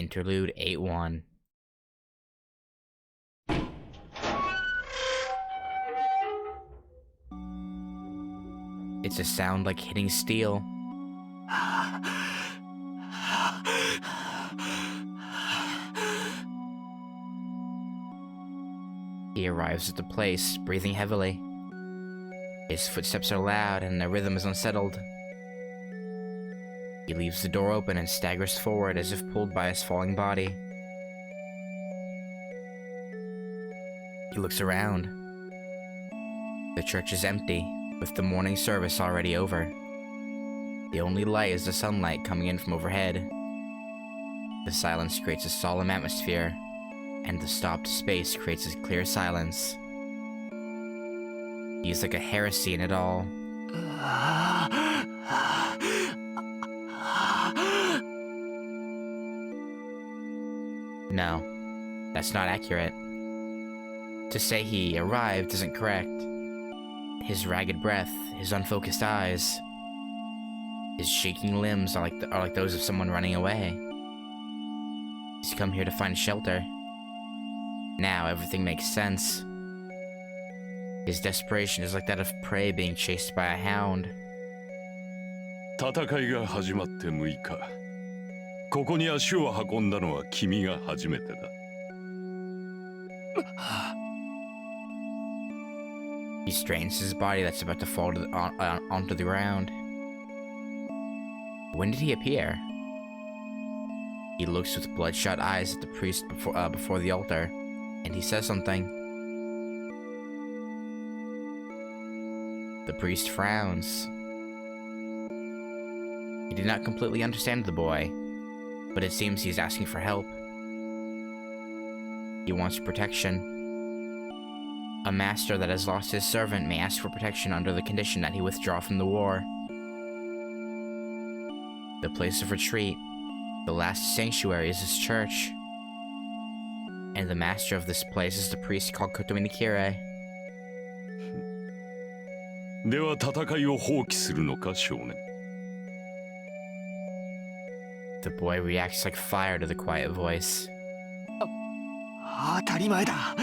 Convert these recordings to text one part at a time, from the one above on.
Interlude 8-1. It's a sound like hitting steel. He arrives at the place, breathing heavily. His footsteps are loud and the rhythm is unsettled. He leaves the door open and staggers forward as if pulled by his falling body. He looks around. The church is empty, with the morning service already over. The only light is the sunlight coming in from overhead. The silence creates a solemn atmosphere, and the stopped space creates a clear silence. He's like a heresy in it all. No, that's not accurate. To say he arrived isn't correct. His ragged breath, his unfocused eyes, his shaking limbs are like those of someone running away. He's come here to find shelter. Now everything makes sense. His desperation is like that of prey being chased by a hound. 戦いが始まって6日。ここに足を運んだのは君が初めてだ。He strains his body that's about to fall onto the ground. When did he appear? He looks with bloodshot eyes at the priest before the altar, and he says something. The priest frowns. He did not completely understand the boy, but it seems he's asking for help. He wants protection. A master that has lost his servant may ask for protection under the condition that he withdraw from the war. The place of retreat, the last sanctuary, is his church. And the master of this place is the priest called Kotomi-Nikire. では戦いを放棄するのか、少年。The boy reacts like fire to the quiet voice. 当たり前だ。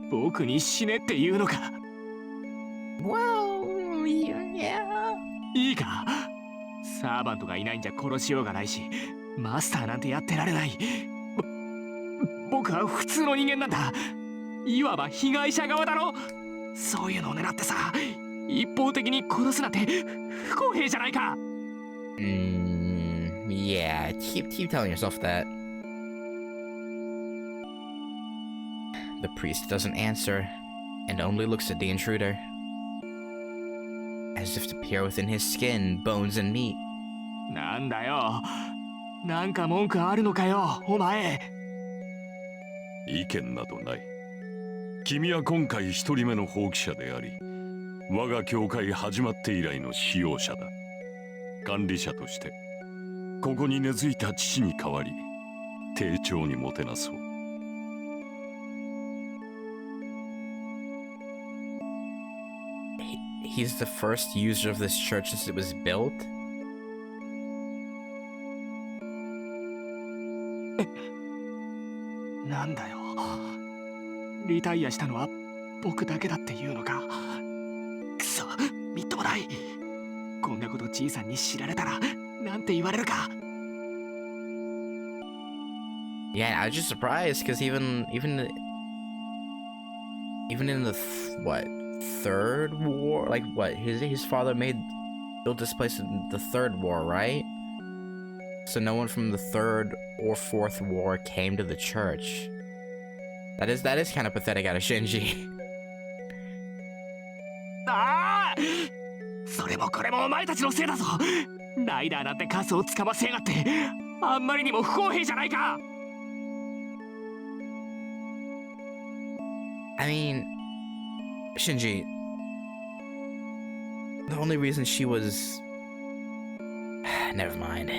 僕に死ねって言うのか。Well, yeah. いいか。サーバントがいないんじゃ殺しようがないし、マスターなんてやってられない。僕は普通の人間なんだ。いわば被害者側だろ。そういうのを狙ってさ、一方的に殺すなんて不公平じゃないか。Yeah, keep telling yourself that. The priest doesn't answer, and only looks at the intruder, as if to peer within his skin, bones, and meat. なんだよ。なんか文句あるのかよ、お前。意見などない。君は今回一人目の放棄者であり、我が教会始まって以来の使用者だ。管理者として、ここに根付いた父に代わり、丁重にもてなそう。He's the first user of this church since it was built? なんだよ。リタイアしたのは僕だけだっていうのか。くそ、みっともない。こんなことじいさんに知られたらなんて言われるか。Yeah, I was just surprised because even in the third war, like what his father built this place in the third war, right? So no one from the third or fourth war came to the church. That is kind of pathetic out of Shinji. ああ、それもこれもお前たちのせいだぞ。ライダーなんてカスをつかませやがって、あんまりにも不公平じゃないか。I mean, Shinji, the only reason she was... Never mind.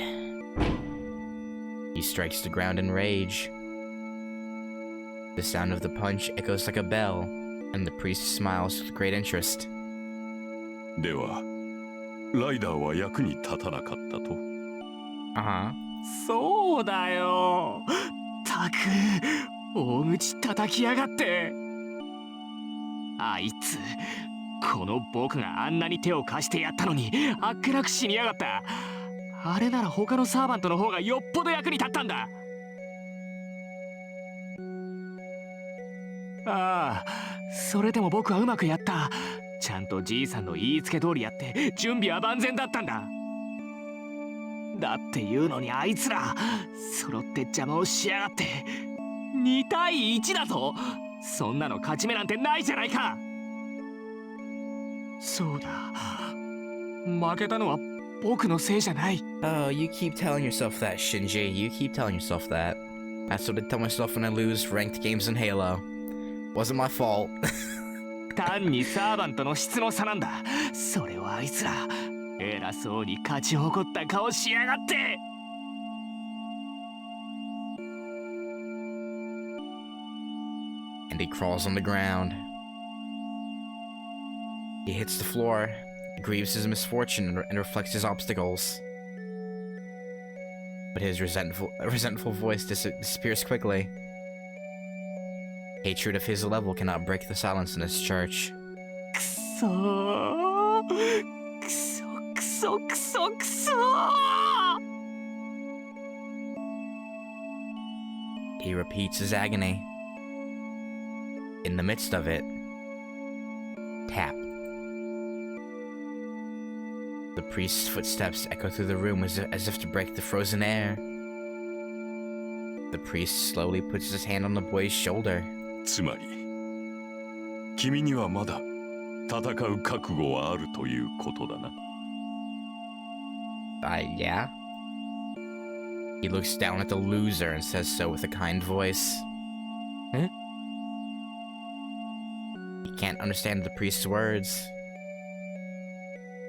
He strikes the ground in rage. The sound of the punch echoes like a bell, and the priest smiles with great interest. では、ライダーは役に立たなかったと。Uh-huh. そうだよ。たく、大口叩きやがって。あいつ、この僕があんなに手を貸してやったのにあっけなく死にやがった。あれなら他のサーバントの方がよっぽど役に立ったんだ。ああ、それでも僕はうまくやった。ちゃんとじいさんの言いつけ通りやって準備は万全だったんだ。だっていうのにあいつら揃って邪魔をしやがって。2対1だぞ。そんなの勝ち目なんてないじゃないか。そうだ、負けたのは僕のせいじゃない。 Oh, you keep telling yourself that, Shinji. You keep telling yourself that. That's what I tell myself when I lose ranked games in Halo. Wasn't my fault. 単にサーバントの質の差なんだ。それをあいつら偉そうに勝ち誇った顔しやがって。And he crawls on the ground. He hits the floor, grieves his misfortune, and reflects his obstacles. But his resentful voice disappears quickly. Hatred of his level cannot break the silence in his church. くそー、くそくそくそくそー。 He repeats his agony. In the midst of it, tap. The priest's footsteps echo through the room as if to break the frozen air. The priest slowly puts his hand on the boy's shoulder. つまり君にはまだ戦う覚悟はあるということだな。Yeah? He looks down at the loser and says so with a kind voice. Eh? He can't understand the priest's words.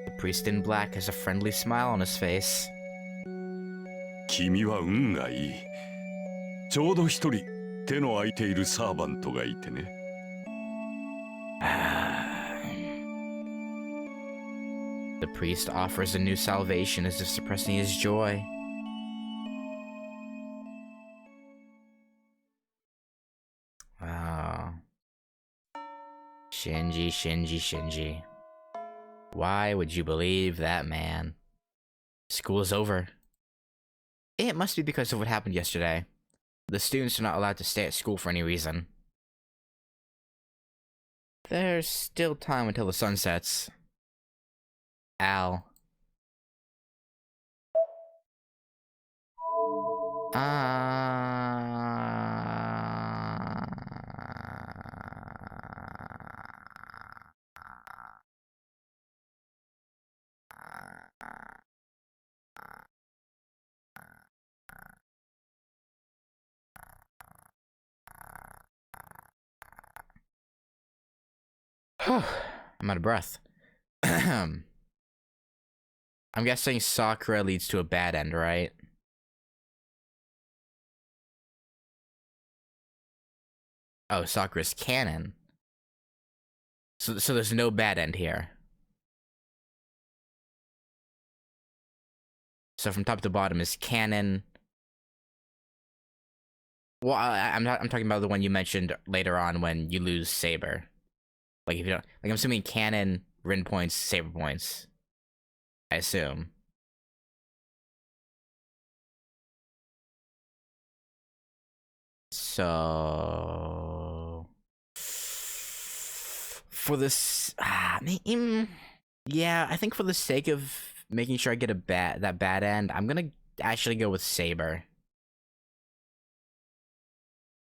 The priest in black has a friendly smile on his face. 君は運がいい。ちょうど一人手の空いているサーバントがいてね。The priest offers a new salvation as if suppressing his joy. Oh. Shinji, Shinji, Shinji. Why would you believe that man? School is over. It must be because of what happened yesterday. The students are not allowed to stay at school for any reason. There's still time until the sun sets. Al. I'm out of breath. I'm guessing Sakura leads to a bad end, right? Oh, Sakura's canon. So there's no bad end here. So from top to bottom is canon. Well, I'm talking about the one you mentioned later on when you lose Saber. Like if you don't, like I'm assuming canon, Rin points, Saber points. I assume. So for this, yeah, I think for the sake of making sure I get that bad end, I'm gonna actually go with Saber.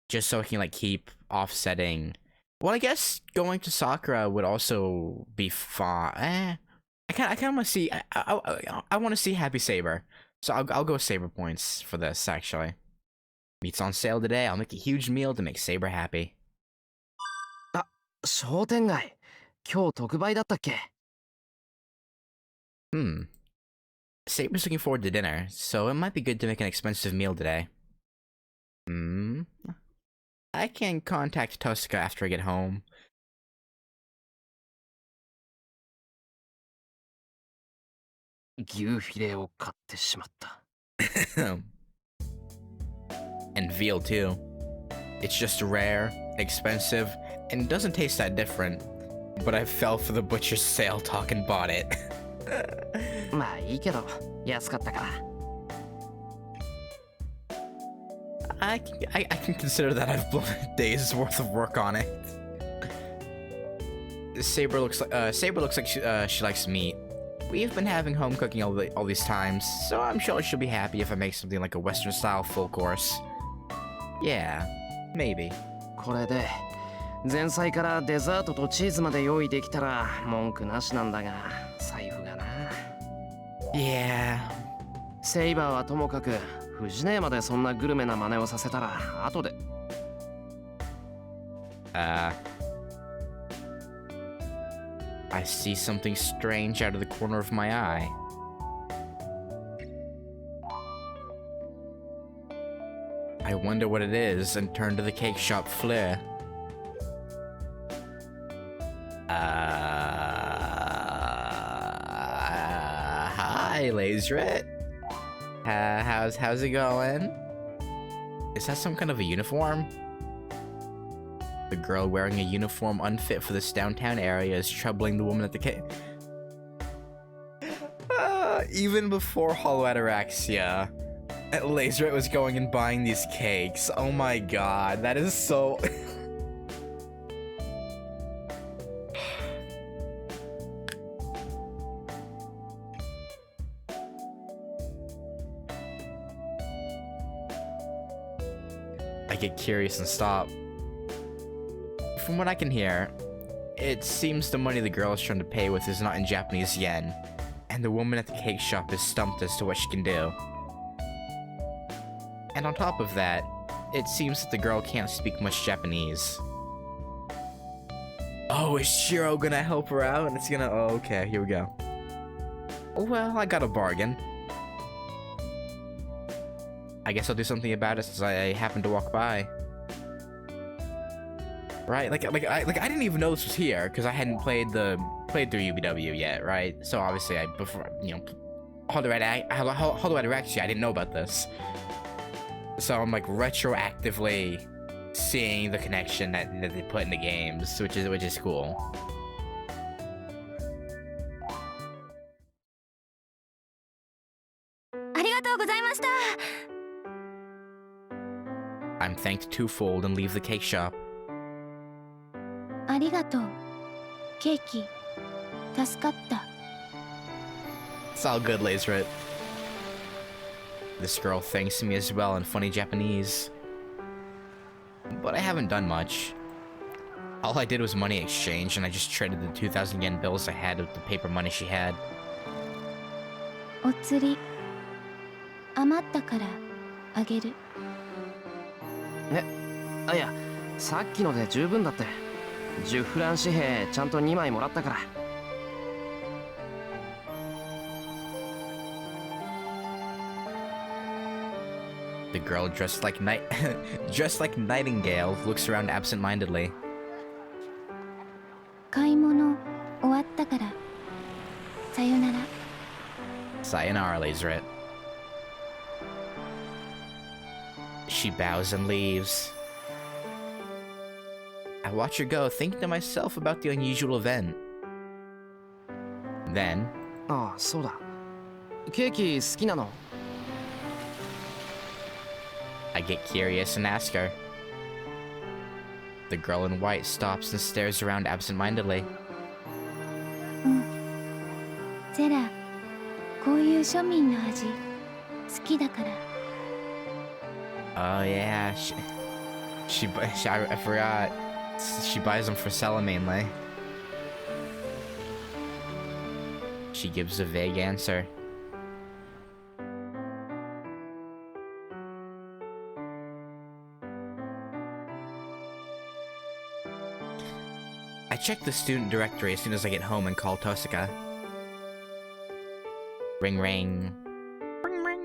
Just so I can like keep offsetting. Well, I guess going to Sakura would also be fun. I kind of want to see. I want to see Happy Saber, so I'll go Saber points for this. Actually, meat's on sale today. I'll make a huge meal to make Saber happy. 商店街、今日特売だったっけ？ Saber's looking forward to dinner, so it might be good to make an expensive meal today. I can contact Tosca after I get home. 牛フィレを買ってしまった。And veal too. It's just rare, expensive, and it doesn't taste that different. But I fell for the butcher's sale talk and bought it. まあいいけど、安かったから。I can consider that I've blown a day's worth of work on it. Saber looks like she likes meat. We've been having home cooking all these times, so I'm sure she'll be happy if I make something like a Western style full course. Yeah, maybe. これで前菜からデザートとチーズまで用意できたら文句なしなんだが、財布がな。Yeah. セイバーはともかく藤姉までそんなグルメな真似をさせたら後で。I see something strange out of the corner of my eye. I wonder what it is and turn to the cake shop Fleur. Hi, Leysritt. How's it going? Is that some kind of a uniform? The girl wearing a uniform unfit for this downtown area is troubling the woman at the cake. Even before Hollow Ataraxia, Leysritt was going and buying these cakes. Oh my god, that is so... I get curious and stop. From what I can hear, it seems the money the girl is trying to pay with is not in Japanese yen, and the woman at the cake shop is stumped as to what she can do. And on top of that, it seems that the girl can't speak much Japanese. Oh, is Shiro gonna help her out? And it's gonna... Oh, okay, here we go. Well, I got a bargain. I guess I'll do something about it since I happened to walk by. Right? Like I didn't even know this was here because I hadn't played through UBW yet, right? So obviously Hollow Ataraxia, I didn't know about this. So I'm like retroactively seeing the connection that they put in the games, which is cool. I'm thanked twofold and leave the cake shop. ありがとう。ケーキ、助かった。It's all good, Leysritt. This girl thanks me as well in funny Japanese. But I haven't done much. All I did was money exchange, and I just traded the 2,000 yen bills I had with the paper money she had. お釣り、余ったからあげる。いや、さっきので十分だって。10フラン紙幣ちゃんと2枚もらったから。The girl dressed like Nightingale looks around absent-mindedly. 買い物終わったから。さよなら。Sayonara, Leysritt. She bows and leaves. I watch her go, thinking to myself about the unusual event. Then... ああ、そうだ。ケーキ好きなの？ I get curious and ask her. The girl in white stops and stares around absent-mindedly. ゼラ、こういう庶民の味好きだから。Oh yeah, I forgot. She buys them for Sella mainly. She gives a vague answer. I check the student directory as soon as I get home and call Tosaka. Ring ring. Ring ring.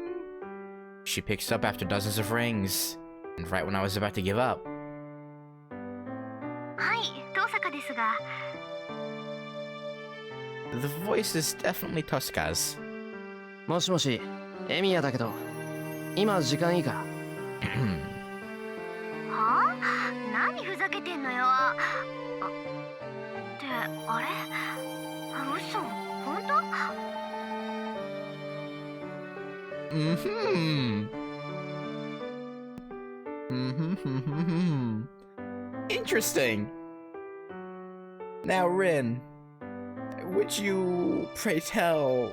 She picks up after dozens of rings, and right when I was about to give up. はい、登坂ですが。The voice is definitely Tosaka's. もしもし、エミヤだけど、今時間いいか？はあ、何ふざけてんのよ。ってあれ、嘘、本当？Interesting. Now, Rin, would you, pray tell,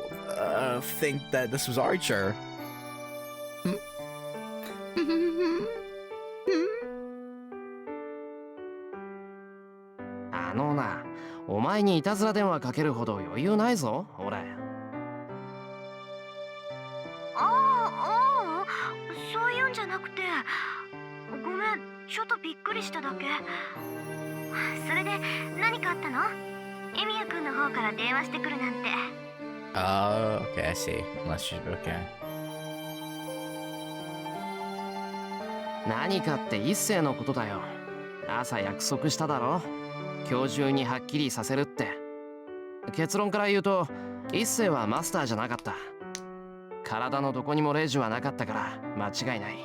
think that this was Archer? あのな、お前にいたずら電話かけるほど余裕ないぞ、俺。そういうんじゃなくて、ごめん、ちょっとびっくりしただけ。それで何かあったの？エミヤ君の方から電話してくるなんて。Oh, okay, I see. Unless you, okay. 何かって一星のことだよ。朝約束しただろ。今日中にはっきりさせるって。結論から言うと、一星はマスターじゃなかった。体のどこにもレジはなかったから間違いない。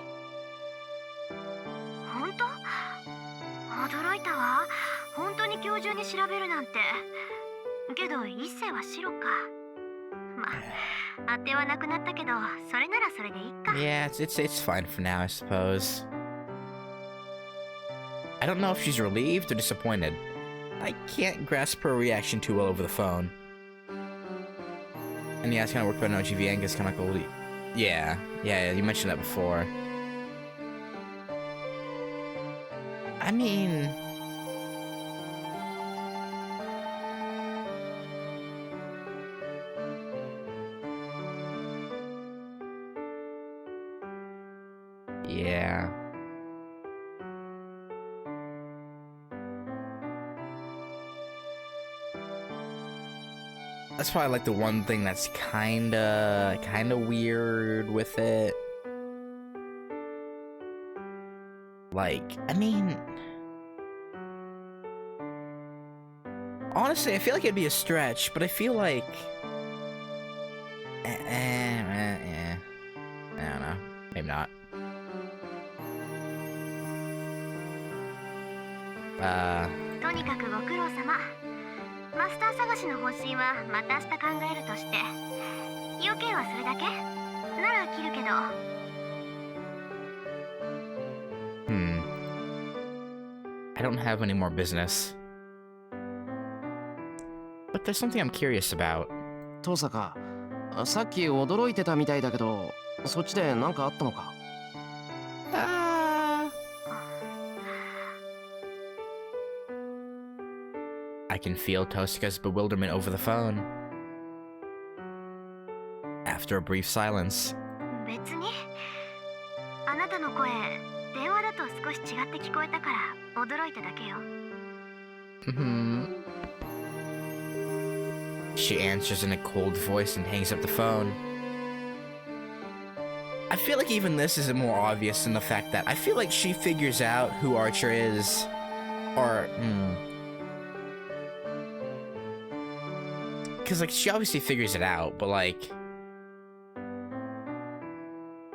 本当？驚いたわ。本当に今日中に調べるなんて。けど一星は白か。まあ、当てはなくなったけど、それならそれでいいか。Yeah, it's fine for now, I suppose. I don't know if she's relieved or disappointed. I can't grasp her reaction too well over the phone. And yeah, it's kind of worked by no GVN because kind of cool. Yeah, you mentioned that before. I mean... Yeah. That's probably like the one thing that's kinda weird with it. Like, I mean, honestly, I feel like it'd be a stretch, but I feel like, I don't know, maybe not. とにかくご苦労様。マスター探しの方針はまた明日考えるとして。要件はそれだけ？なら切るけど。I don't have any more business. But there's something I'm curious about. 遠坂、さっき驚いてたみたいだけど、そっちで何かあったのか？ I can feel Tosika's bewilderment over the phone. After a brief silence. 別に。あなたの声、電話だと少し違って聞こえたから驚いただけよ。She answers in a cold voice and hangs up the phone. I feel like even this isn't more obvious than the fact that I feel like she figures out who Archer is. Or, because, like, she obviously figures it out, but, like,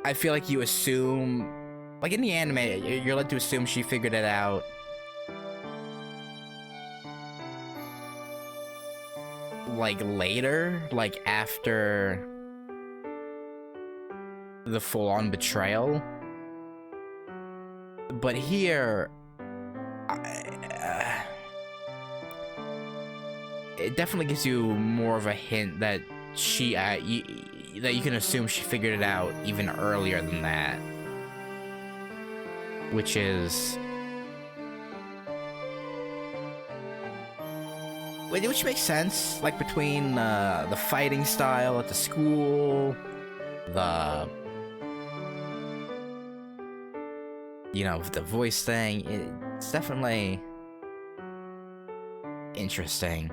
I feel like you assume, like, in the anime, you're led to assume she figured it out. Like, later? Like, after the full-on betrayal? But here... it definitely gives you more of a hint that she, that you can assume she figured it out even earlier than that. Which is... which makes sense, like, between the fighting style at the school, the... you know, the voice thing, it's definitely... interesting.